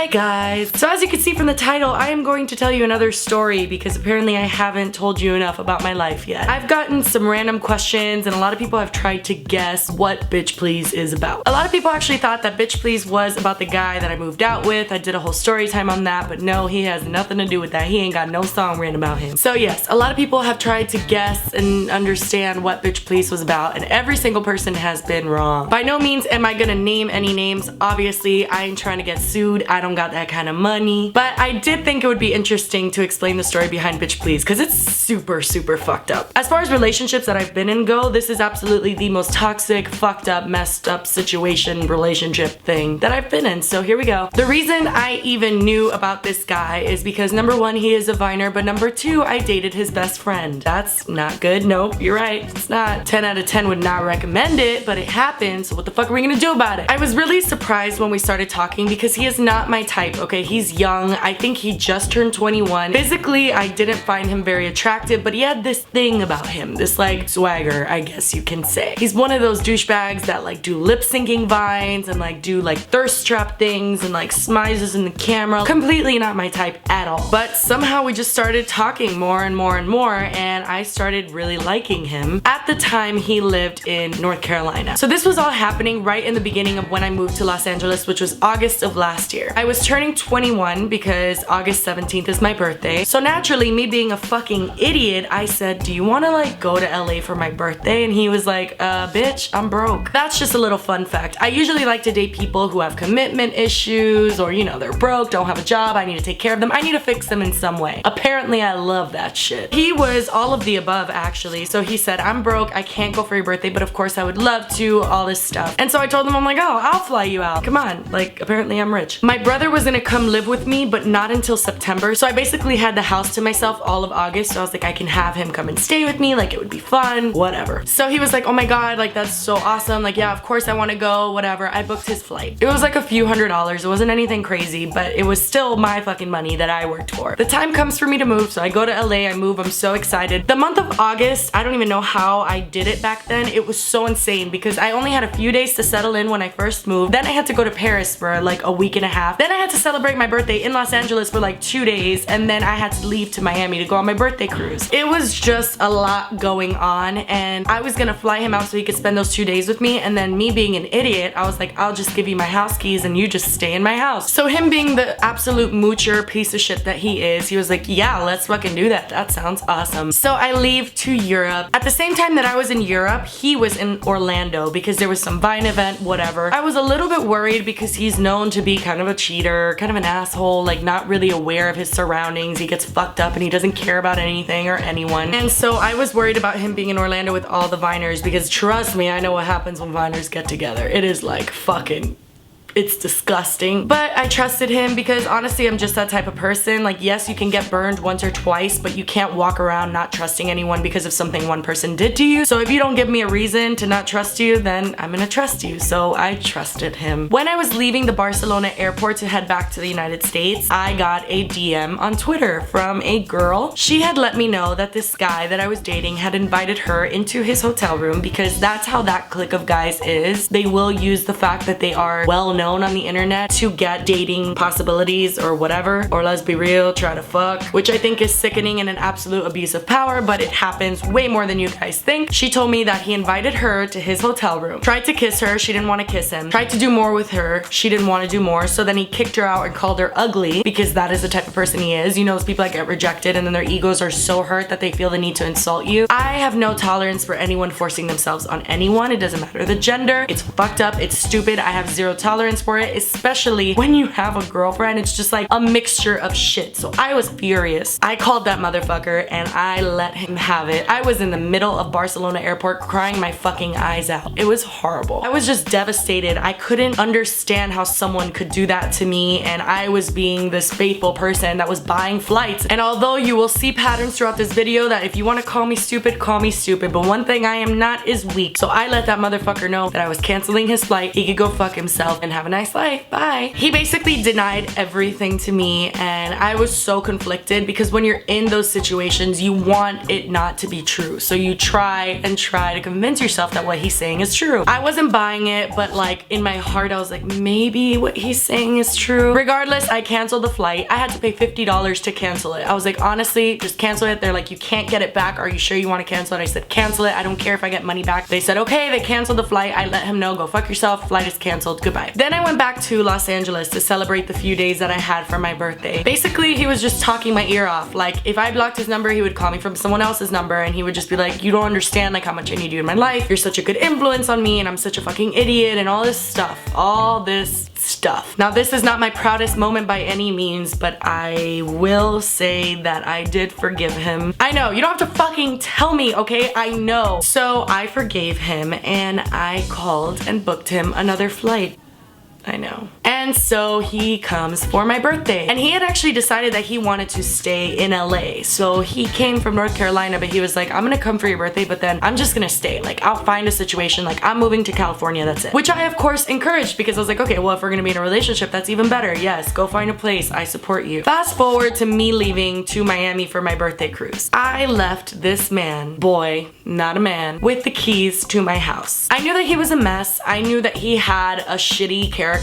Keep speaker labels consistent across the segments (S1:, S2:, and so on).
S1: Hi guys! So as you can see from the title, I am going to tell you another story because apparently I haven't told you enough about my life yet. I've gotten some random questions and a lot of people have tried to guess what Bitch Please is about. A lot of people actually thought that Bitch Please was about the guy that I moved out with. I did a whole story time on that, but no, he has nothing to do with that. He ain't got no song written about him. So yes, a lot of people have tried to guess and understand what Bitch Please was about, and every single person has been wrong. By no means am I gonna name any names. Obviously, I ain't trying to get sued. I don't got that kind of money. But I did think it would be interesting to explain the story behind Bitch Please because it's super fucked up. As far as relationships that I've been in go, this is absolutely the most toxic, fucked up, messed up situation, relationship thing that I've been in. So here we go. The reason I even knew about this guy is because number one, he is a Viner, but number two, I dated his best friend. That's not good. Nope, you're right. It's not. 10 out of 10 would not recommend it, but it happened, so what the fuck are we gonna do about it? I was really surprised when we started talking because he is not my type, okay? He's young. I think he just turned 21. Physically, I didn't find him very attractive, but he had this thing about him, this like swagger, I guess you can say. He's one of those douchebags that like do lip syncing vines and like do like thirst trap things and like smiles in the camera. Completely not my type at all. But somehow we just started talking more and more and more, and I started really liking him. At the time, he lived in North Carolina. So this was all happening right in the beginning of when I moved to Los Angeles, which was August of last year. I was turning 21 because August 17th is my birthday. So naturally, me being a fucking idiot, I said, do you wanna like go to LA for my birthday? And he was like, bitch, I'm broke. That's just a little fun fact. I usually like to date people who have commitment issues or, you know, they're broke, don't have a job, I need to take care of them, I need to fix them in some way. Apparently, I love that shit. He was all of the above, actually. So he said, I'm broke, I can't go for your birthday, but of course I would love to, all this stuff. And so I told him, I'm like, oh, I'll fly you out. Come on. Like, apparently I'm rich. My brother was gonna come live with me, but not until September. So I basically had the house to myself all of August. So I was like, I can have him come and stay with me. Like, it would be fun, whatever. So he was like, oh my God, like, that's so awesome. Like, yeah, of course I wanna go, whatever. I booked his flight. It was like a few $100s. It wasn't anything crazy, but it was still my fucking money that I worked for. The time comes for me to move. So I go to LA, I move, I'm so excited. The month of August, I don't even know how I did it back then. It was so insane because I only had a few days to settle in when I first moved. Then I had to go to Paris for like a week and a half. Then I had to celebrate my birthday in Los Angeles for like 2 days, and then I had to leave to Miami to go on my birthday cruise. It was just a lot going on, and I was gonna fly him out so he could spend those 2 days with me, and then me being an idiot, I was like, I'll just give you my house keys and you just stay in my house. So him being the absolute moocher piece of shit that he is, he was like, yeah, let's fucking do that. That sounds awesome. So I leave to Europe. At the same time that I was in Europe, he was in Orlando because there was some Vine event, whatever. I was a little bit worried because he's known to be kind of a cheater, kind of an asshole, like not really aware of his surroundings. He gets fucked up and he doesn't care about anything or anyone. And so I was worried about him being in Orlando with all the Viners because trust me, I know what happens when Viners get together. It is like fucking... it's disgusting. But I trusted him because honestly, I'm just that type of person. Like, yes, you can get burned once or twice, but you can't walk around not trusting anyone because of something one person did to you. So if you don't give me a reason to not trust you, then I'm gonna trust you. So I trusted him. When I was leaving the Barcelona airport to head back to the United States, I got a DM on Twitter from a girl. She had let me know that this guy that I was dating had invited her into his hotel room because that's how that clique of guys is. They will use the fact that they are well known on the internet to get dating possibilities or whatever, or let's be real, try to fuck, which I think is sickening and an absolute abuse of power, but it happens way more than you guys think. She told me that he invited her to his hotel room, tried to kiss her, she didn't want to kiss him, tried to do more with her, she didn't want to do more, so then he kicked her out and called her ugly because that is the type of person he is. You know, those people that get rejected and then their egos are so hurt that they feel the need to insult you. I have no tolerance for anyone forcing themselves on anyone. It doesn't matter the gender. It's fucked up, it's stupid. I have zero tolerance for it, especially when you have a girlfriend. It's just like a mixture of shit. So I was furious. I called that motherfucker and I let him have it. I was in the middle of Barcelona airport crying my fucking eyes out. It was horrible. I was just devastated. I couldn't understand how someone could do that to me, and I was being this faithful person that was buying flights. And although you will see patterns throughout this video that if you want to call me stupid, but one thing I am not is weak. So I let that motherfucker know that I was canceling his flight. He could go fuck himself and have have a nice life, bye. He basically denied everything to me, and I was so conflicted because when you're in those situations, you want it not to be true. So you try to convince yourself that what he's saying is true. I wasn't buying it, but like in my heart, I was like, maybe what he's saying is true. Regardless, I canceled the flight. I had to pay $50 to cancel it. I was like, honestly, just cancel it. They're like, you can't get it back. Are you sure you want to cancel it? I said, cancel it. I don't care if I get money back. They said, okay. They canceled the flight. I let him know, go fuck yourself. Flight is canceled. Goodbye. Then I went back to Los Angeles to celebrate the few days that I had for my birthday. Basically, he was just talking my ear off. Like, if I blocked his number, he would call me from someone else's number, and he would just be like, you don't understand like how much I need you in my life. You're such a good influence on me, and I'm such a fucking idiot, and all this stuff. All this stuff. Now, this is not my proudest moment by any means, but I will say that I did forgive him. I know, you don't have to fucking tell me, okay? I know. So I forgave him, and I called and booked him another flight. I know. And so he comes for my birthday. And he had actually decided that he wanted to stay in LA. So he came from North Carolina, but he was like, I'm gonna come for your birthday, but then I'm just gonna stay. Like, I'll find a situation, like I'm moving to California, that's it. Which I of course encouraged, because I was like, okay, well, if we're gonna be in a relationship, that's even better. Yes, go find a place, I support you. Fast forward to me leaving to Miami for my birthday cruise. I left this man, boy, not a man, with the keys to my house. I knew that he was a mess. I knew that he had a shitty character.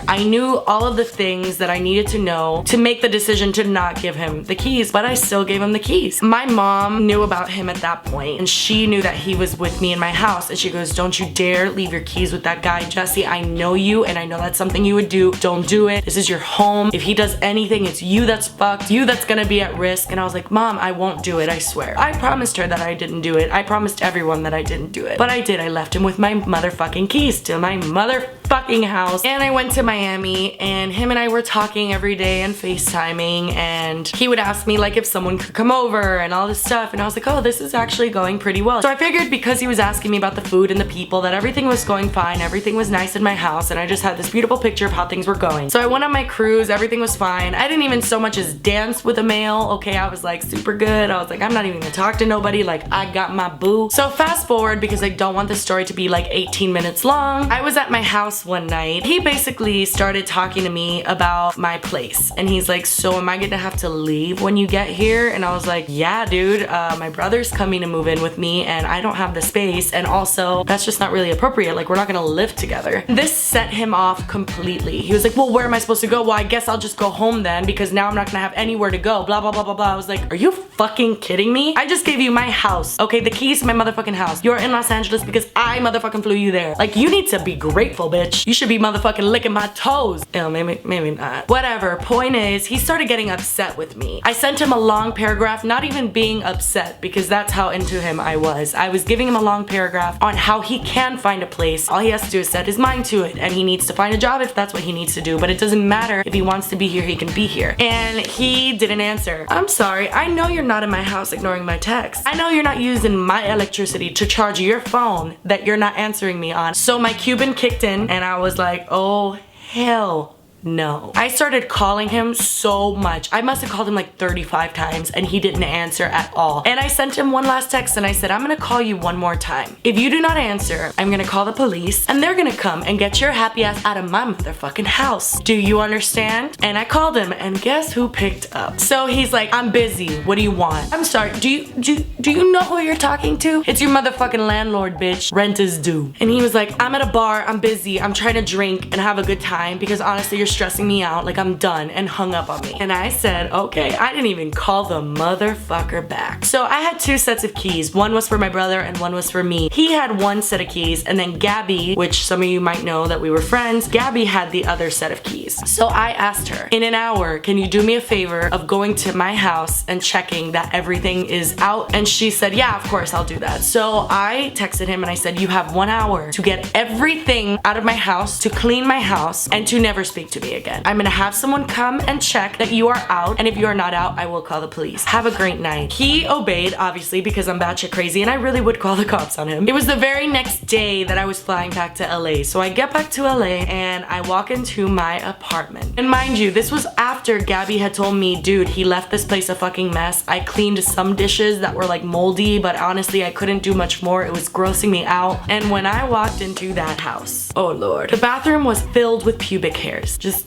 S1: I knew all of the things that I needed to know to make the decision to not give him the keys, but I still gave him the keys. My mom knew about him at that point, and she knew that he was with me in my house, and she goes, don't you dare leave your keys with that guy, Jessi. I know you, and I know that's something you would do. Don't do it. This is your home. If he does anything, it's you that's fucked, you that's gonna be at risk. And I was like, Mom, I won't do it, I swear. I promised her that I didn't do it. I promised everyone that I didn't do it. But I did. I left him with my motherfucking keys to my motherfucking house. And I went to Miami, and him and I were talking every day and FaceTiming, and he would ask me like if someone could come over and all this stuff, and I was like, oh, this is actually going pretty well. So I figured because he was asking me about the food and the people that everything was going fine, everything was nice in my house, and I just had this beautiful picture of how things were going. So I went on my cruise, everything was fine. I didn't even so much as dance with a male, okay? I was like super good. I was like, I'm not even gonna talk to nobody, like I got my boo. So fast forward, because I don't want this story to be like 18 minutes long, I was at my house one night. He basically started talking to me about my place, and he's like, so am I gonna have to leave when you get here? And I was like, yeah, dude, my brother's coming to move in with me, and I don't have the space, and also that's just not really appropriate. Like, we're not gonna live together. This set him off completely. He was like, well, where am I supposed to go? Well, I guess I'll just go home then, because now I'm not gonna have anywhere to go, blah blah blah blah blah. I was like, are you fucking kidding me? I just gave you my house, okay? The keys to my motherfucking house. You're in Los Angeles because I motherfucking flew you there. Like, you need to be grateful, bitch. You should be motherfucking licking my toes. Ew, maybe not. Whatever. Point is, he started getting upset with me. I sent him a long paragraph, not even being upset, because that's how into him I was. I was giving him a long paragraph on how he can find a place. All he has to do is set his mind to it, and he needs to find a job if that's what he needs to do, but it doesn't matter. If he wants to be here, he can be here. And he didn't answer. I'm sorry. I know you're not in my house ignoring my texts. I know you're not using my electricity to charge your phone that you're not answering me on. So my Cuban kicked in, and I was like, oh, hell no. I started calling him so much. I must have called him like 35 times, and he didn't answer at all. And I sent him one last text, and I said, I'm gonna call you one more time. If you do not answer, I'm gonna call the police, and they're gonna come and get your happy ass out of my motherfucking house. Do you understand? And I called him, and guess who picked up? So he's like, I'm busy. What do you want? I'm sorry, do you know who you're talking to? It's your motherfucking landlord, bitch. Rent is due. And he was like, I'm at a bar, I'm busy, I'm trying to drink and have a good time, because honestly, you're stressing me out, like I'm done, and hung up on me. And I said, okay. I didn't even call the motherfucker back. So I had two sets of keys. One was for my brother and one was for me. He had one set of keys, and then Gabby, which some of you might know that we were friends, Gabby had the other set of keys. So I asked her, in an hour, can you do me a favor of going to my house and checking that everything is out? And she said, yeah, of course, I'll do that. So I texted him and I said, you have 1 hour to get everything out of my house, to clean my house, and to never speak to me. me again. I'm gonna have someone come and check that you are out, and if you are not out, I will call the police. Have a great night. He obeyed, obviously, because I'm batshit crazy, and I really would call the cops on him. It was the very next day that I was flying back to LA, so I get back to LA and I walk into my apartment. And mind you, this was after Gabby had told me, dude, he left this place a fucking mess. I cleaned some dishes that were like moldy, but honestly, I couldn't do much more. It was grossing me out. And when I walked into that house, oh Lord, the bathroom was filled with pubic hairs. Just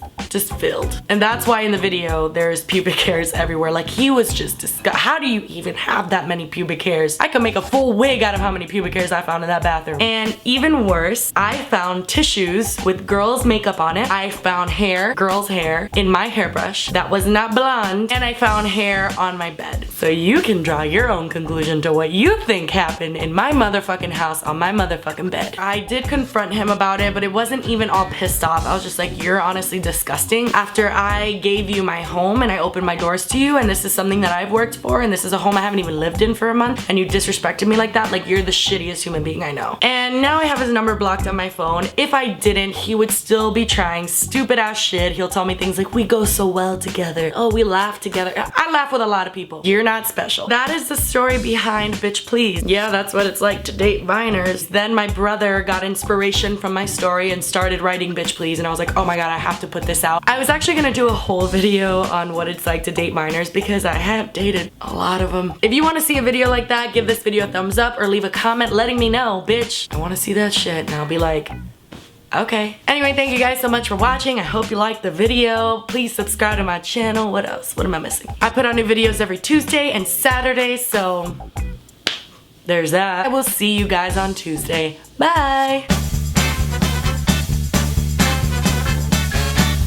S1: filled. And that's why in the video, there's pubic hairs everywhere. Like, he was just disgusting. How do you even have that many pubic hairs? I could make a full wig out of how many pubic hairs I found in that bathroom. And even worse, I found tissues with girls' makeup on it. I found hair, girl's hair, in my hairbrush that was not blonde. And I found hair on my bed. So you can draw your own conclusion to what you think happened in my motherfucking house on my motherfucking bed. I did confront him about it, but it wasn't even all pissed off. I was just like, you're honestly disgusting. After I gave you my home and I opened my doors to you, and this is something that I've worked for, and this is a home I haven't even lived in for a month, and you disrespected me like that, like, you're the shittiest human being I know. And now I have his number blocked on my phone. If I didn't, he would still be trying stupid ass shit. He'll tell me things like, we go so well together. Oh, we laugh together. I laugh with a lot of people. You're not special. That is the story behind Bitch Please. Yeah, that's what it's like to date Viners. Then my brother got inspiration from my story and started writing Bitch Please, and I was like, oh my god, I have to put this out. I was actually gonna do a whole video on what it's like to date minors because I have dated a lot of them. If you want to see a video like that, give this video a thumbs up or leave a comment letting me know, bitch, I want to see that shit. And I'll be like, okay. Anyway, thank you guys so much for watching. I hope you liked the video. Please subscribe to my channel. What else? What am I missing? I put out new videos every Tuesday and Saturday, so there's that. I will see you guys on Tuesday. Bye!